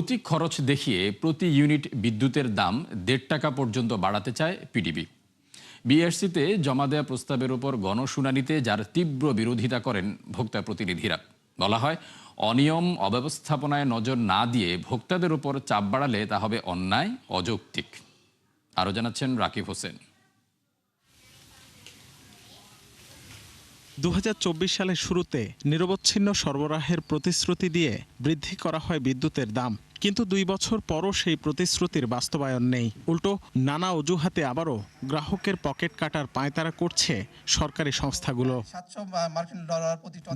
ভৌতিক খরচ দেখিয়ে প্রতি ইউনিট বিদ্যুতের দাম ১.৫ টাকা পর্যন্ত বাড়াতে চায় পিডিবি। বিএসসিতে জমা দেওয়া প্রস্তাবের উপর গণশুনানিতে যার তীব্র বিরোধিতা করেন ভোক্তা প্রতিনিধিরা। বলা হয়, অনিয়ম অব্যবস্থাপনায় নজর না দিয়ে ভোক্তাদের উপর চাপ বাড়ালে তা হবে অন্যায়, অযৌক্তিক। আরও জানাচ্ছেন রাকিব হোসেন। ২০২৪ সালের শুরুতে নিরবচ্ছিন্ন সরবরাহের প্রতিশ্রুতি দিয়ে বৃদ্ধি করা হয় বিদ্যুতের দাম, কিন্তু ২ বছর পরও সেই প্রতিশ্রুতির বাস্তবায়ন নেই। উল্টো নানা অজুহাতে আবারও গ্রাহকের পকেট কাটার পায়তারা করছে সরকারি সংস্থাগুলো।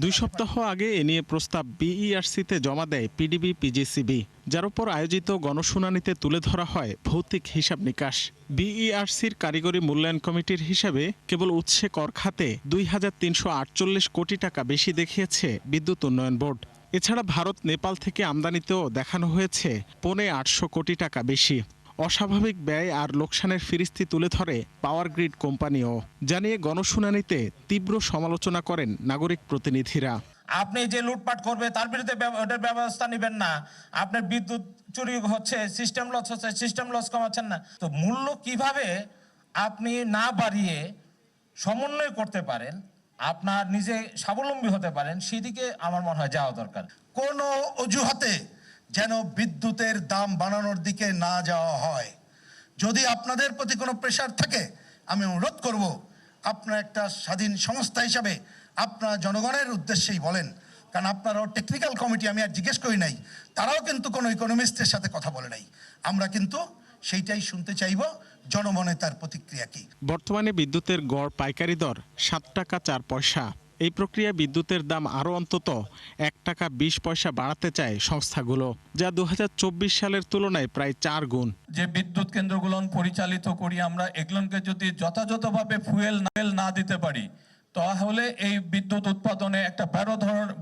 ২ সপ্তাহ আগে এ নিয়ে প্রস্তাব বিইআরসিতে জমা দেয় পিডিবি পিজিসিবি, যার উপর আয়োজিত গণশুনানিতে তুলে ধরা হয় ভৌতিক হিসাব নিকাশ। বিইআরসির কারিগরি মূল্যায়ন কমিটির হিসাবে কেবল উৎসে কর খাতে ২,৩৪৮ কোটি টাকা বেশি দেখিয়েছে বিদ্যুৎ উন্নয়ন বোর্ড। এছাড়া ভারত, নেপাল থেকে আমদানিতেও দেখানো হয়েছে ৮৫ কোটি টাকা বেশি। অস্বাভাবিক ব্যয় আর লোকসানের ফিরিস্তি তুলে ধরে পাওয়ার গ্রিড কোম্পানিও। জানিয়ে গণশুনানিতে তীব্র সমালোচনা করেন নাগরিক প্রতিনিধিরা। আপনি যে লুটপাট করবে তার বিরুদ্ধে ব্যবস্থা নেবেন না, আপনার বিদ্যুৎ চুরি হচ্ছে, সিস্টেম লস হচ্ছে, সিস্টেম লস কমাচ্ছেন না। তো মূল্য কিভাবে আপনি না বাড়িয়ে সমন্বয় করতে পারেন, আপনার নিজে স্বাবলম্বী হতে পারেন, সেদিকে আমার মনে হয় যাওয়া দরকার। কোনো অজুহাতে যেন বিদ্যুতের দাম বাড়ানোর দিকে না যাওয়া হয়। যদি আপনাদের প্রতি কোনো প্রেশার থাকে, আমি অনুরোধ করব, আপনার একটা স্বাধীন সংস্থা হিসাবে আপনারা জনগণের উদ্দেশ্যেই বলেন, কারণ আপনারাও টেকনিক্যাল কমিটি, আমি আর জিজ্ঞেস করি নাই, তারাও কিন্তু কোনো ইকোনমিস্টের সাথে কথা বলে নাই। আমরা কিন্তু সেইটাই শুনতে চাইব, জনমনে তার প্রতিক্রিয়া কি। বর্তমানে বিদ্যুতের গড় পাইকারি দর ৭ টাকা ৪ পয়সা। এই প্রক্রিয়ায় বিদ্যুতের দাম আরও অন্তত ১ টাকা ২০ পয়সা বাড়াতে চায় সংস্থাগুলো, যা ২০২৪ সালের তুলনায় প্রায় ৪ গুণ। যে বিদ্যুৎ কেন্দ্রগুলো পরিচালিত করি আমরা, এগুলোকে যদি যথাযথভাবে ফুয়েল না দিতে পারি, তাহলে এই বিদ্যুৎ উৎপাদনে একটা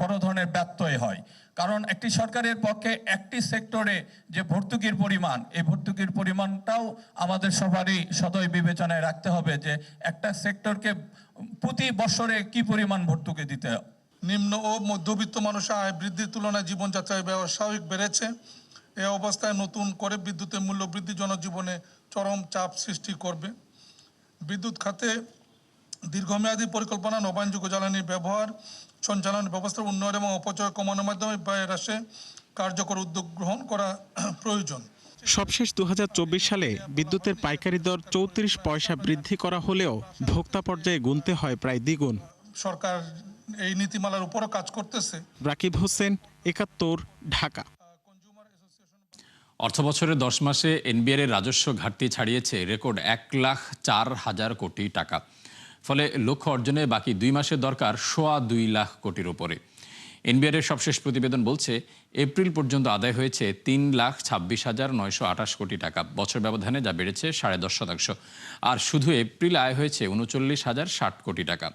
বড় ধরনের ব্যত্যয় হয়। কারণ একটি সরকারের পক্ষে একটি সেক্টরে যে ভর্তুকির পরিমাণ, এই ভর্তুকির পরিমাণটাও আমাদের সবারই সদয় বিবেচনায় রাখতে হবে, যে একটা সেক্টরকে প্রতি বছরে কি পরিমাণ ভর্তুকি দিতে হবে। নিম্ন ও মধ্যবিত্ত মানুষের আয় বৃদ্ধির তুলনায় জীবনযাত্রার ব্যয় স্বাভাবিক বেড়েছে। এই অবস্থায় নতুন করে বিদ্যুতের মূল্য বৃদ্ধি জনজীবনে চরম চাপ সৃষ্টি করবে। বিদ্যুৎ খাতে দীর্ঘমেয়াদী পরিকল্পনা, নবায়নযোগ্য জ্বালানির ব্যবহার, সঞ্চালন ব্যবস্থার উন্নয়ন এবং অপচয় কমানোর মাধ্যমে ব্যয় হ্রাসে কার্যকর উদ্যোগ গ্রহণ করা প্রয়োজন। সবশেষ ২০২৪ সালে বিদ্যুতের পাইকারি দর ৩৪ পয়সা বৃদ্ধি করা হলেও ভোক্তা পর্যায়ে গুনতে হয় প্রায় দ্বিগুণ। সরকার এই নীতিমালার উপরও কাজ করতেছে। রাকিব হোসেন, ৭১, ঢাকা। অর্থবছরের ১০ মাসে এনবিআর এর রাজস্ব ঘাটতি ছাড়িয়েছে রেকর্ড ১,০৪,০০০ কোটি টাকা। ফলে লক্ষ্য অর্জনে বাকি ২ মাসের দরকার ২.২ লাখ কোটির উপরে। এনবিআর এর সবশেষ প্রতিবেদন বলছে, এপ্রিল পর্যন্ত আদায় হয়েছে ৩,২৬,৯২৮ কোটি টাকা, বছর ব্যবধানে যা বেড়েছে ১০.৫%। আর শুধু এপ্রিল আয় হয়েছে ৩৯,০৬০ কোটি টাকা।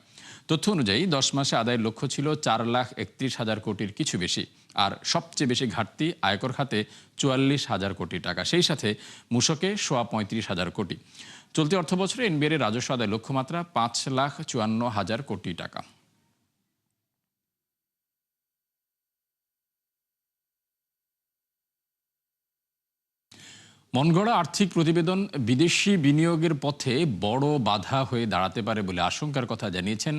তথ্য অনুযায়ী ১০ মাসে আদায়ের লক্ষ্য ছিল ৪,৩১,০০০ কোটির কিছু বেশি। আর সবচেয়ে বেশি ঘাটতি আয়কর খাতে ৪৪,০০০ কোটি টাকা, সেই সাথে মূসকে ৩৫,০০০ কোটি। চলতি অর্থবছরে এনবিআর এর রাজস্ব আদায় লক্ষ্যমাত্রা ৫,৫৪,০০০ কোটি টাকা। মনগড়া আর্থিক প্রতিবেদন বিদেশি বিনিয়োগের পথে বড় বাধা হয়ে দাঁড়াতে পারে বলে আশঙ্কার কথা জানিয়েছেন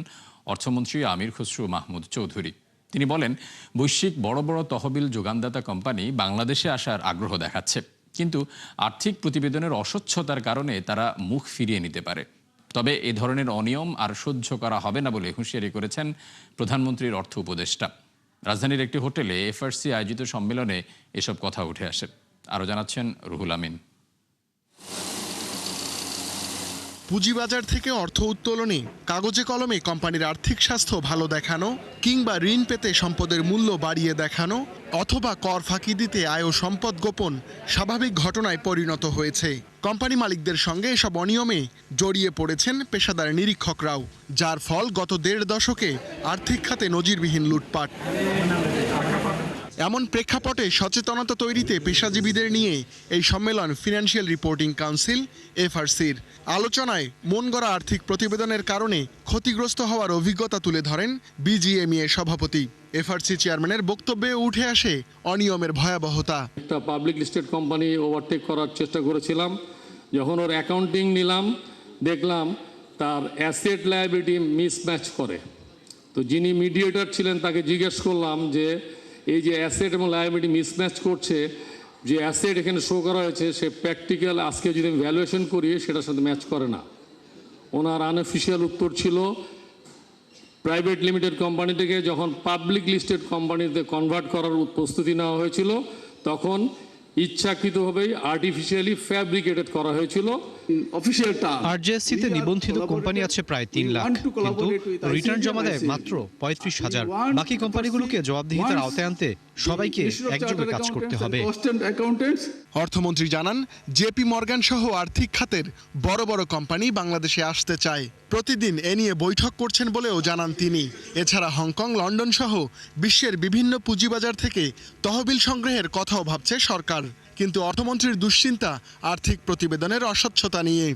অর্থমন্ত্রী আমির খসরু মাহমুদ চৌধুরী। তিনি বলেন, বৈশ্বিক বড় বড় তহবিল যোগানদাতা কোম্পানি বাংলাদেশে আসার আগ্রহ দেখাচ্ছে, কিন্তু আর্থিক প্রতিবেদনের অস্বচ্ছতার কারণে তারা মুখ ফিরিয়ে নিতে পারে। তবে এ ধরনের অনিয়ম আর সহ্য করা হবে না বলে হুঁশিয়ারি করেছেন প্রধানমন্ত্রীর অর্থ উপদেষ্টা। রাজধানীর একটি হোটেলে এফআরসি আয়োজিত সম্মেলনে এসব কথা উঠে আসে। আরও জানাচ্ছেন রুহুল আমিন। পুঁজিবাজার থেকে অর্থ উত্তোলনে কাগজে কলমে কোম্পানির আর্থিক স্বাস্থ্য ভালো দেখানো, কিংবা ঋণ পেতে সম্পদের মূল্য বাড়িয়ে দেখানো, অথবা কর ফাঁকি দিতে আয় ও সম্পদ গোপন স্বাভাবিক ঘটনায় পরিণত হয়েছে। কোম্পানি মালিকদের সঙ্গে এসব অনিয়মে জড়িয়ে পড়েছেন পেশাদার নিরীক্ষকরাও, যার ফল গত ১.৫ দশকে আর্থিক খাতে নজিরবিহীন লুটপাট। এমন প্রেক্ষাপটে সচেতনতা তৈরিতে পেশাজীবীদের নিয়ে এই সম্মেলন ফিনান্সিয়াল রিপোর্টিং কাউন্সিল এফআরসির। আলোচনায় মনগড়া আর্থিক প্রতিবেদনের কারণে ক্ষতিগ্রস্ত হওয়ার অভিজ্ঞতা তুলে ধরেন বিজিএমইএ সভাপতি। এফআরসি চেয়ারম্যানের বক্তব্যে উঠে আসে অনিয়মের ভয়াবহতা। একটা পাবলিক লিস্টেড কোম্পানি ওভারটেক করার চেষ্টা করেছিলাম, যখন ওর অ্যাকাউন্টিং নিলাম দেখলাম তার অ্যাসেট লায়াবিলিটি মিসম্যাচ করে। তো যিনি মিডিয়েটর ছিলেন তাকে জিজ্ঞেস করলাম যে এই যে অ্যাসেট এবং লায়াবিলিটি মিসম্যাচ করছে, যে অ্যাসেট এখানে শো করা হয়েছে সে প্র্যাকটিক্যাল আজকে যদি আমি ভ্যালুয়েশন করি সেটার সাথে ম্যাচ করে না। ওনার আনঅফিসিয়াল উত্তর ছিল প্রাইভেট লিমিটেড কোম্পানি থেকে যখন পাবলিক লিস্টেড কোম্পানিতে কনভার্ট করার প্রস্তুতি নেওয়া হয়েছিল তখন ইচ্ছাকৃতভাবেই আর্টিফিশিয়ালি ফ্যাব্রিকেটেড করা হয়েছিল। অফিসিয়ালটা আরজেএসসিতে নিবন্ধিত কোম্পানি আছে প্রায় ৩ লাখ, কিন্তু রিটার্ন জমা দেয় মাত্র ৩৫,০০০। বাকি কোম্পানিগুলোকে জবাবদিহিতার আওতায় আনতে সবাইকে একযোগে কাজ করতে হবে। অর্থমন্ত্রী জানান, জেপি মর্গান সহ আর্থিক খাতের বড় বড় কোম্পানি বাংলাদেশে আসতে চায়। প্রতিদিন এ নিয়ে বৈঠক করছেন বলেও জানান তিনি। এছাড়া হংকং, লন্ডন সহ বিশ্বের বিভিন্ন পুঁজিবাজার থেকে তহবিল সংগ্রহের কথাও ভাবছে সরকার। কিন্তু অর্থমন্ত্রীর দুশ্চিন্তা আর্থিক প্রতিবেদনের অস্বচ্ছতা নিয়ে।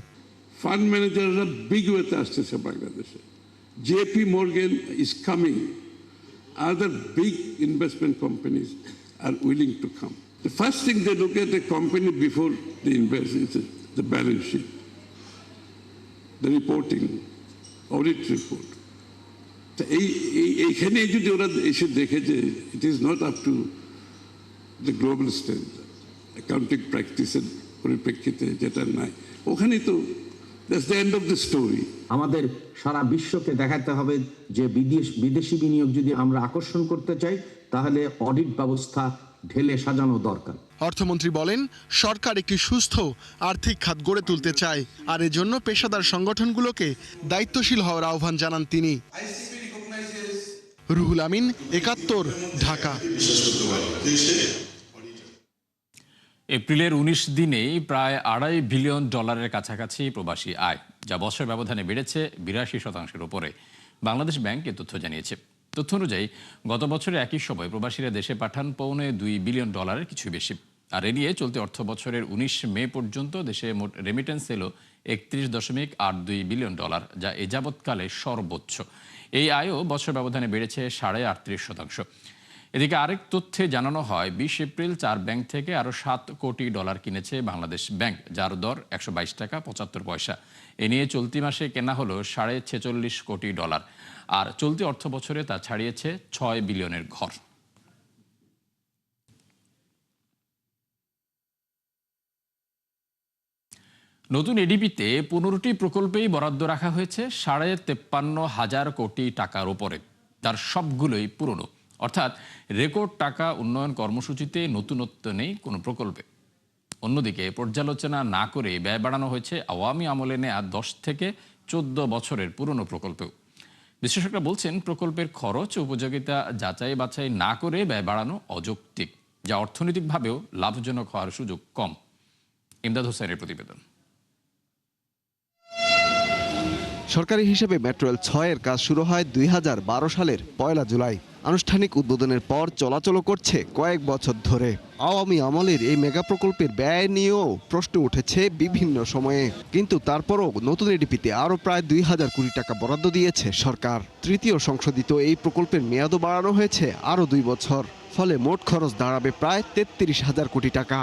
ফান্ড ম্যানেজাররা বিগ ওয়েতে আসতেছে বাংলাদেশে। JP Morgan is coming, other big investment companies are willing to come. The first thing they look at a company before they invest is the balance sheet, the reporting, audit report. এইখানে যদি ওরা এসে দেখে যে it is not up to the global standard, accounting practices পরিপ্রেক্ষিতে যেটা নাই, ওখানেই তো that's the end of the story. আমাদের সারা বিশ্বকে দেখাতে হবে যে বিদেশি বিনিয়োগ যদি আমরা আকর্ষণ করতে চাই তাহলে অডিট ব্যবস্থা ঢেলে সাজানো দরকার। অর্থমন্ত্রী বলেন, সরকার একটি সুস্থ আর্থিক খাত গড়ে তুলতে চায়, আর এজন্য পেশাদার সংগঠনগুলোকে দায়িত্বশীল হওয়ার আহ্বান জানান তিনি। রুহুল আমিন, ৭১, ঢাকা। এপ্রিলের ১৯ দিনেই প্রায় $২.৫ বিলিয়ন কাছাকাছি প্রবাসী আয়, যা বছর ব্যবধানে বেড়েছে ৮২% উপরে। বাংলাদেশ ব্যাংক এ তথ্য জানিয়েছে। তথ্য অনুযায়ী গত বছরে একই সময় প্রবাসীরা দেশে পাঠান $২.৫ বিলিয়ন কিছু বেশি। আর এ নিয়ে চলতি অর্থ বছরের ১৯ মে পর্যন্ত দেশে মোট রেমিটেন্স এলো $৩১.৮২ বিলিয়ন, যা এ যাবৎকালে সর্বোচ্চ। এই আয়ও বছর ব্যবধানে বেড়েছে ৩৮.৫%। এদিকে আরেক তথ্যে জানানো হয় ২০ এপ্রিল ৪ ব্যাংক থেকে আরও $৭ কোটি কিনেছে বাংলাদেশ ব্যাংক, যার দর $১২.৭৫। এ নিয়ে চলতি মাসে কেনা হলো $৪৬.৫ কোটি, আর চলতি অর্থ বছরে তা ছাড়িয়েছে ৬ বিলিয়নের ঘর। নতুন এডিপিতে ১৫টি প্রকল্পেই বরাদ্দ রাখা হয়েছে $৫৩,৫০০ কোটি টাকার উপরে। তার সবগুলোই পুরনো, অর্থাৎ রেকর্ড টাকা উন্নয়ন কর্মসূচিতে নতুনত্ব নেই কোনো প্রকল্পে। অন্যদিকে পর্যালোচনা না করে ব্যয় বাড়ানো হয়েছে আওয়ামী আমলে নেয়া ১০ থেকে ১৪ বছরের পুরনো প্রকল্পেও। বিশেষজ্ঞরা বলছেন, প্রকল্পের খরচ ও উপযোগিতা যাচাই বাছাই না করে ব্যয় বাড়ানো অযৌক্তিক, যা অর্থনৈতিকভাবেও লাভজনক হওয়ার সুযোগ কম। ইমদাদ হোসেনের প্রতিবেদন। সরকারি হিসেবে মেট্রো রেল ৬-এর কাজ শুরু হয় ২০১২ সালের ১ জুলাই। আনুষ্ঠানিক উদ্বোধনের পর চলাচল করছে কয়েক বছর ধরে। আওয়ামী আমলের এই মেগা প্রকল্পের ব্যয় নিয়েও প্রশ্ন উঠেছে বিভিন্ন সময়ে, কিন্তু তারপরও নতুন এডিপিতে আরও প্রায় ২,০০০ কোটি টাকা বরাদ্দ দিয়েছে সরকার। তৃতীয় সংশোধিত এই প্রকল্পের মেয়াদও বাড়ানো হয়েছে আরও ২ বছর, ফলে মোট খরচ দাঁড়াবে প্রায় ৩৩,০০০ কোটি টাকা।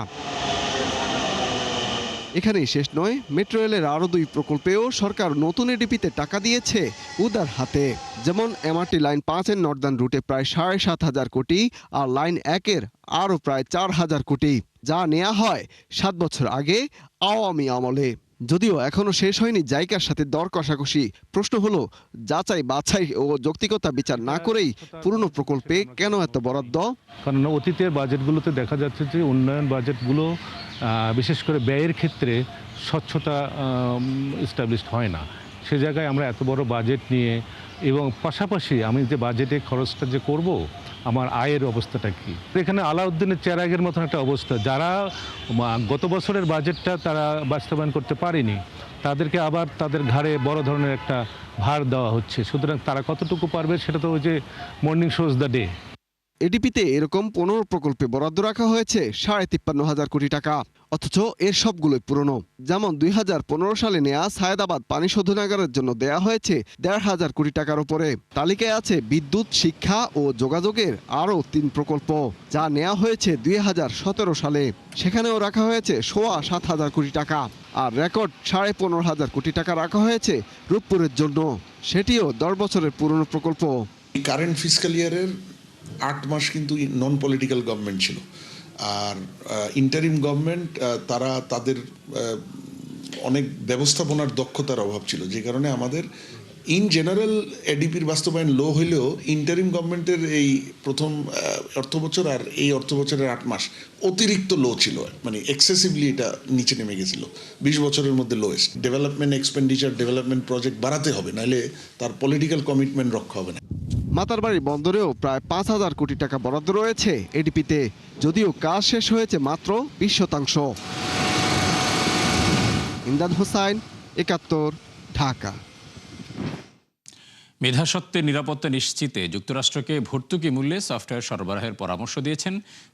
এখানেই শেষ নয়, মেট্রো রেলের আরও ২ প্রকল্পেও সরকার নতুন এডিপিতে টাকা দিয়েছে উদার হাতে। যেমন এমআরটি লাইন ৫-এর নর্দার্ন রুটে প্রায় ৭,৫০০ কোটি, আর লাইন ১-এর আরও প্রায় ৪,০০০ কোটি, যা নেওয়া হয় ৭ বছর আগে আওয়ামী আমলে। যদিও এখনও শেষ হয়নি জাইকার সাথে দর কষাকষি। প্রশ্ন হলো, যাচাই বাছাই ও যৌক্তিকতা বিচার না করেই পুরনো প্রকল্পে কেন এত বরাদ্দ? কারণ অতীতের বাজেটগুলোতে দেখা যাচ্ছে যে উন্নয়ন বাজেটগুলো বিশেষ করে ব্যয়ের ক্ষেত্রে স্বচ্ছতা এস্টাবলিশড হয় না। সে জায়গায় আমরা এত বড় বাজেট নিয়ে, এবং পাশাপাশি আমি যে বাজেটে খরচটা যে করব, আমার আয়ের অবস্থাটা কি। এখানে আলাউদ্দিনের চেরাগের মতন একটা অবস্থা, যারা গত বছরের বাজেটটা তারা বাস্তবায়ন করতে পারেনি, তাদেরকে আবার তাদের ঘাড়ে বড় ধরনের একটা ভার দেওয়া হচ্ছে। সুতরাং তারা কতটুকু পারবে সেটা তো ওই যে মর্নিং শোজ দ্য ডে। এডিপিতে এরকম 15 প্রকল্পে বরাদ্দ রাখা হয়েছে 53,500 কোটি টাকা, অথচ এর সবগুলোই পুরনো। যেমন 2015 সালে নেয়া সায়েদাবাদ পানি শোধনাগারের জন্য দেয়া হয়েছে 1,500 কোটি টাকার উপরে। তালিকায় আছে বিদ্যুৎ, শিক্ষা ও যোগাযোগের আরও 3 প্রকল্প, যা নেওয়া হয়েছে 2017 সালে। সেখানেও রাখা হয়েছে 7,500 কোটি টাকা। আর রেকর্ড 15,500 কোটি টাকা রাখা হয়েছে রূপপুরের জন্য, সেটিও 10 বছরের পুরনো প্রকল্প। কারেন্ট ফিসক্যাল ইয়ারের 8 মাস কিন্তু নন পলিটিক্যাল গভর্নমেন্ট ছিল, আর ইন্টারিম গভর্নমেন্ট তারা তাদের অনেক ব্যবস্থাপনার দক্ষতার অভাব ছিল, যে কারণে আমাদের ইন জেনারেল এডিপির বাস্তবায়ন লো হইলেও ইন্টারিম গভর্নমেন্টের এই প্রথম অর্থ বছর আর এই অর্থ বছরের 8 মাস অতিরিক্ত লো ছিল, মানে এক্সেসিভলি এটা নিচে নেমে গেছিল। 20 বছরের মধ্যে lowest. Development expenditure, development project বাড়াতে হবে, নাহলে তার পলিটিক্যাল কমিটমেন্ট রক্ষা হবে না। মাতারবাড়ি বন্দরেও প্রায় 5,000 কোটি টাকা বরাদ্দ রয়েছে এডিপিতে, যদিও কাজ শেষ হয়েছে মাত্র 20%। ইমদাদ হোসাইন, 71, ঢাকা। মেধাস্বত্বের নিরাপত্তা নিশ্চিতে যুক্তরাষ্ট্রকে ভর্তুকি মূল্যে সফটওয়্যার সরবরাহের পরামর্শ দিয়েছেন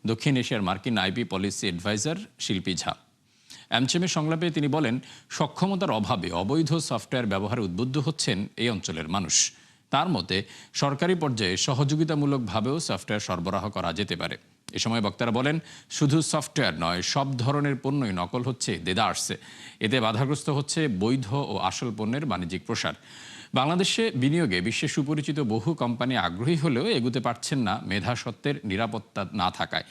দক্ষিণ এশিয়ার মার্কিন আইপি পলিসি অ্যাডভাইজার শিল্পী ঝা। অ্যামচেমের সংলাপে তিনি বলেন, সক্ষমতার অভাবে অবৈধ সফটওয়্যার ব্যবহারে উদ্বুদ্ধ হচ্ছেন এই অঞ্চলের মানুষ। তার মতে সরকারি পর্যায়ে সহযোগিতামূলকভাবেও সফটওয়্যার সরবরাহ করা যেতে পারে। এ সময় বক্তারা বলেন, শুধু সফটওয়্যার নয়, সব ধরনের পণ্যই নকল হচ্ছে দেদারসে। এতে বাধাগ্রস্ত হচ্ছে বৈধ ও আসল পণ্যের বাণিজ্যিক প্রসার। বাংলাদেশে বিনিয়োগে বিশ্বে সুপরিচিত বহু কোম্পানি আগ্রহী হলেও এগুতে পারছেন না মেধাস্বত্বের নিরাপত্তা না থাকায়।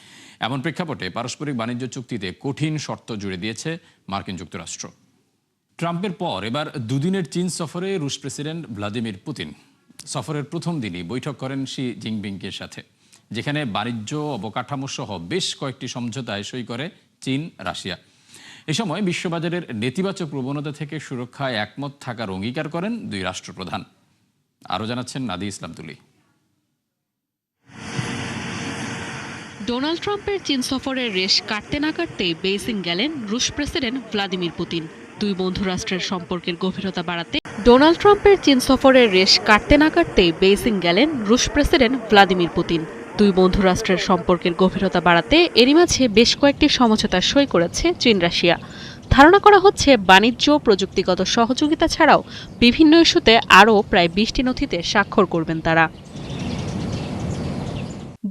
এমন প্রেক্ষাপটে পারস্পরিক বাণিজ্য চুক্তিতে কঠিন শর্ত জুড়ে দিয়েছে মার্কিন যুক্তরাষ্ট্র। ট্রাম্পের পর এবার দুদিনের চীন সফরে রুশ প্রেসিডেন্ট ভ্লাদিমির পুতিন। সফরের প্রথম দিনই বৈঠক করেন শি জিনপিংয়ের সাথে, যেখানে বাণিজ্য, অবকাঠামো সহ বেশ কয়েকটি সমঝোতায় সই করে চীন, রাশিয়া। এ সময় বিশ্ববাজারের নেতিবাচক প্রবণতা থেকে সুরক্ষায় একমত থাকার অঙ্গীকার করেন দুই রাষ্ট্রপ্রধান। আরও জানাচ্ছেন নাদি ইসলাম তুলি। ডোনাল্ড ট্রাম্পের চীন সফরের রেশ কাটতে না কাটতেই বেইজিং গেলেন রুশ প্রেসিডেন্ট ভ্লাদিমির পুতিন। দুই বন্ধু রাষ্ট্রের সম্পর্কের গভীরতা বাড়াতে ডোনাল্ড ট্রাম্পের চীন সফরের রেশ কাটতে না কাটতেই বেইজিং গেলেন রুশ প্রেসিডেন্ট ভ্লাদিমির পুতিন। দুই বন্ধু রাষ্ট্রের সম্পর্কের গভীরতা বাড়াতে এরই মাঝে বেশ কয়েকটি সমঝোতা সই করেছে চীন, রাশিয়া। ধারণা করা হচ্ছে বাণিজ্য, প্রযুক্তিগত সহযোগিতা ছাড়াও বিভিন্ন ইস্যুতে আরও প্রায় 20টি নথিতে স্বাক্ষর করবেন তারা।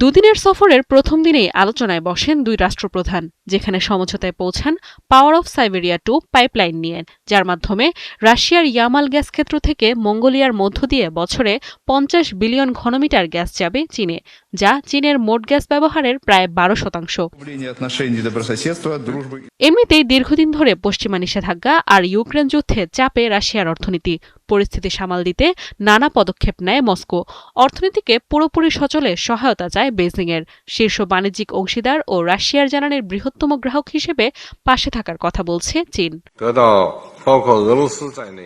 দুদিনের সফরের প্রথম দিনেই আলোচনায় বসেন দুই রাষ্ট্রপ্রধান, যেখানে সমঝোতায় পৌঁছান পাওয়ার অফ সাইবেরিয়া 2 পাইপলাইন নিয়ে, যার মাধ্যমে রাশিয়ার ইয়ামাল গ্যাস ক্ষেত্র থেকে মঙ্গোলিয়ার মধ্য দিয়ে বছরে 50 বিলিয়ন ঘনমিটার গ্যাস যাবে চীনে, যা চীনের মোট গ্যাস ব্যবহারের প্রায় 12%। এমনিতেই দীর্ঘদিন ধরে পশ্চিমা নিষেধাজ্ঞা আর ইউক্রেন যুদ্ধে চাপে রাশিয়ার অর্থনীতি। পরিস্থিতি সামাল দিতে নানা পদক্ষেপ নেয় মস্কো। অর্থনীতিকে পুরোপুরি সচলে সহায়তা চায় বেইজিংয়ের। শীর্ষ বাণিজ্যিক অংশীদার ও রাশিয়ার জ্বালানির বৃহত্তম গ্রাহক হিসেবে পাশে থাকার কথা বলছে চীন।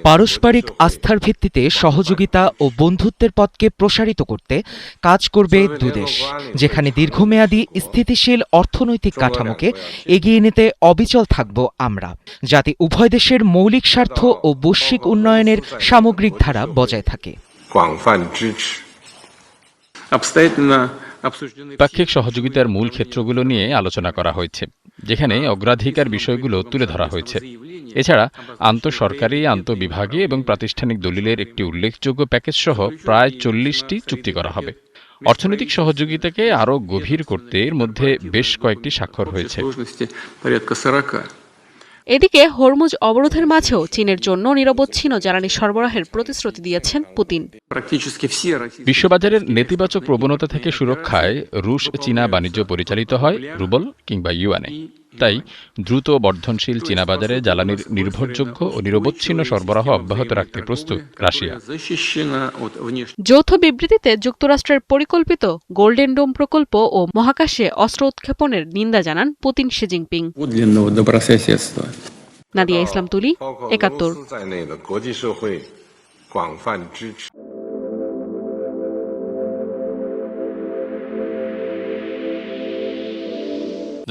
পারস্পরিক আস্থার ভিত্তিতে সহযোগিতা ও বন্ধুত্বের পথকে প্রসারিত করতে কাজ করবে দুদেশ, যেখানে দীর্ঘমেয়াদী স্থিতিশীল অর্থনৈতিক কাঠামোকে এগিয়ে নিতে অবিচল থাকব আমরা, যাতে উভয় দেশের মৌলিক স্বার্থ ও বৈশ্বিক উন্নয়নের সামগ্রিক ধারা বজায় থাকে। পাক্ষিক সহযোগিতার মূল ক্ষেত্রগুলো নিয়ে আলোচনা করা হয়েছে, যেখানে অগ্রাধিকার বিষয়গুলো তুলে ধরা হয়েছে। এছাড়া আন্তঃসরকারি, আন্তঃবিভাগীয় এবং প্রাতিষ্ঠানিক দলিলের একটি উল্লেখযোগ্য প্যাকেজ সহ প্রায় 40টি চুক্তি করা হবে। অর্থনৈতিক সহযোগিতাকে আরও গভীর করতে এর মধ্যে বেশ কয়েকটি স্বাক্ষর হয়েছে। এদিকে হরমুজ অবরোধের মাঝেও চীনের জন্য নিরবচ্ছিন্ন জ্বালানি সরবরাহের প্রতিশ্রুতি দিয়েছেন পুতিন। বিশ্ববাজারের নেতিবাচক প্রবণতা থেকে সুরক্ষায় রুশ চীনা বাণিজ্য পরিচালিত হয় রুবল কিংবা ইউয়ানে। তাই দ্রুত বর্ধনশীল চীনা বাজারে জ্বালানির নির্ভরযোগ্য ও নিরবচ্ছিন্ন সরবরাহ অব্যাহত রাখতে প্রস্তুত রাশিয়া। যৌথ বিবৃতিতে যুক্তরাষ্ট্রের পরিকল্পিত গোল্ডেন ডোম প্রকল্প ও মহাকাশে অস্ত্র উৎক্ষেপণের নিন্দা জানান পুতিন, শি জিনপিং। নাদিয়া ইসলাম তুলি, 71।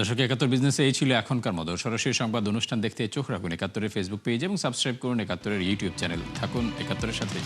দর্শক, 71 বিজনেসে এই ছিল এখনকার মতো। সরাসরি সংবাদ অনুষ্ঠান দেখতে চোখ রাখুন 71-এর ফেসবুক পেজ এবং সাবস্ক্রাইব করুন 71-এর ইউটিউব চ্যানেল। থাকুন 71-এর সাথে।